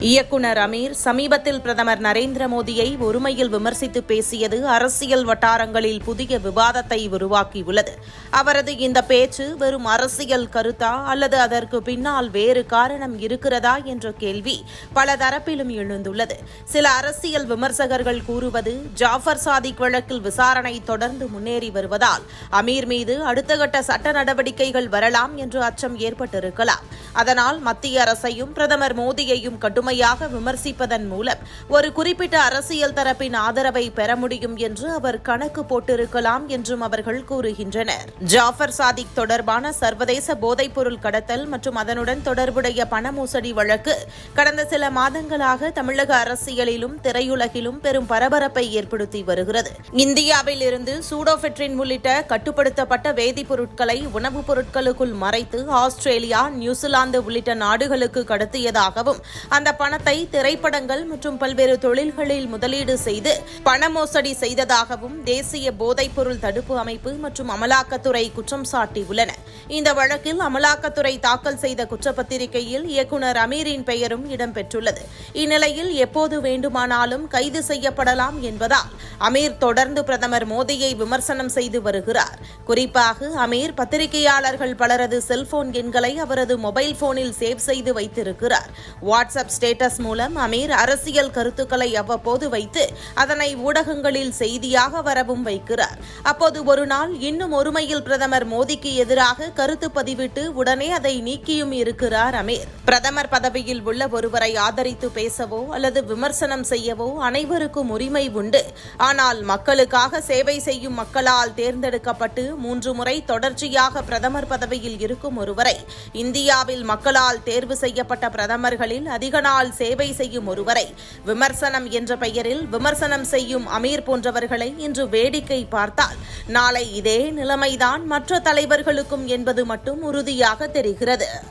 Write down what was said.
இயக்குனர் அமீர் சமீபத்தில் பிரதமர் நரேந்திர மோடியை ஒருமையில் விமர்சித்து பேசியது அரசியல் வட்டாரங்களில் புதிய விவாதத்தை உருவாக்கியுள்ளது. அவரது இந்த பேச்சு வெறும் அரசியல் கருத்தா அல்லது அதற்கு பின்னால் வேறு காரணம் இருக்கிறதா என்ற கேள்வி பல தரப்பிலும் எழுந்துள்ளது. சில அரசியல் விமர்சகர்கள் கூறுவது, ஜாஃபர் சாதிக் வழக்கில் விசாரணை தொடர்ந்து முன்னேறி வருவதால் அமீர் மீது அடுத்த கட்ட சட்ட நடவடிக்கைகள் வரலாம் என்று அச்சம் ஏற்பட்டிருக்கலாம். அதனால் மத்திய அரசையும் பிரதமர் மோடியையும் கடுமையாக விமர்சிப்பதன் மூலம் ஒரு குறிப்பிட்ட அரசியல் தரப்பின் ஆதரவை பெற முடியும் என்று அவர் கணக்கு போட்டிருக்கலாம் என்றும் அவர்கள் கூறுகின்றனர். ஜாஃபர் சாதிக் தொடர்பான சர்வதேச போதைப்பொருள் கடத்தல் மற்றும் அதனுடன் தொடர்புடைய பண மோசடி வழக்கு கடந்த சில மாதங்களாக தமிழக அரசியலிலும் திரையுலகிலும் பெரும் பரபரப்பை ஏற்படுத்தி வருகிறது. இந்தியாவில் இருந்து சூடோபெட்ரின் உள்ளிட்ட கட்டுப்படுத்தப்பட்ட வேதிப்பொருட்களை உணவுப் பொருட்களுக்குள் மறைத்து ஆஸ்திரேலியா, நியூசிலாந்து உள்ளிட்ட நாடுகளுக்கு கடத்தியதாகவும் அந்த பணத்தை திரைப்படங்கள் மற்றும் பல்வேறு தொழில்களில் முதலீடு செய்து பண மோசடி செய்ததாகவும் தேசிய போதைப்பொருள் தடுப்பு அமைப்பு மற்றும் அமலாக்கத்துறை குற்றம் சாட்டியுள்ளன. இந்த வழக்கில் அமலாக்கத்துறை தாக்கல் செய்த குற்றப்பத்திரிகையில் இயக்குனர் அமீரின் பெயரும் இடம்பெற்றுள்ளது. இந்நிலையில் எப்போது வேண்டுமானாலும் கைது செய்யப்படலாம் என்பதால் அமீர் தொடர்ந்து பிரதமர் மோடியை விமர்சனம் செய்து வருகிறார். குறிப்பாக அமீர் பத்திரிகையாளர்கள் பலரது செல்போன் எண்களை அவரது மொபைல் போனில் சேவ் செய்து வைத்திருக்கிறார். வாட்ஸ்அப் ஸ்டேட்டஸ் மூலம் அமீர் அரசியல் கருத்துக்களை அவ்வப்போது வைத்து அதனை ஊடகங்களில் செய்தியாக வரவும் வைக்கிறார். அப்போது ஒரு நாள் இன்னும் ஒருமையில் பிரதமர் மோடிக்கு எதிராக கருத்து பதிவிட்டு உடனே அதை நீக்கியும் இருக்கிறார் அமீர். பிரதமர் பதவியில் உள்ள ஒருவரை ஆதரித்து பேசவோ அல்லது விமர்சனம் செய்யவோ அனைவருக்கும் உரிமை உண்டு. ஆனால் மக்களுக்காக சேவை செய்யும் மக்களால் தேர்ந்தெடுக்கப்பட்டு 3 முறை தொடர்ச்சியாக பிரதமர் பதவியில் இருக்கும் ஒருவரை, இந்தியாவில் மக்களால் தேர்வு செய்யப்பட்ட பிரதமர்களில் அதிக நாள் சேவை செய்யும் ஒருவரை விமர்சனம் என்ற பெயரில் விமர்சனம் செய்யும் அமீர் போன்றவர்களை இன்று வேடிக்கை பார்த்தால் நாளை இதே நிலைமைதான் மற்ற தலைவர்களுக்கும் என்பது மட்டும் உறுதியாக தெரிகிறது.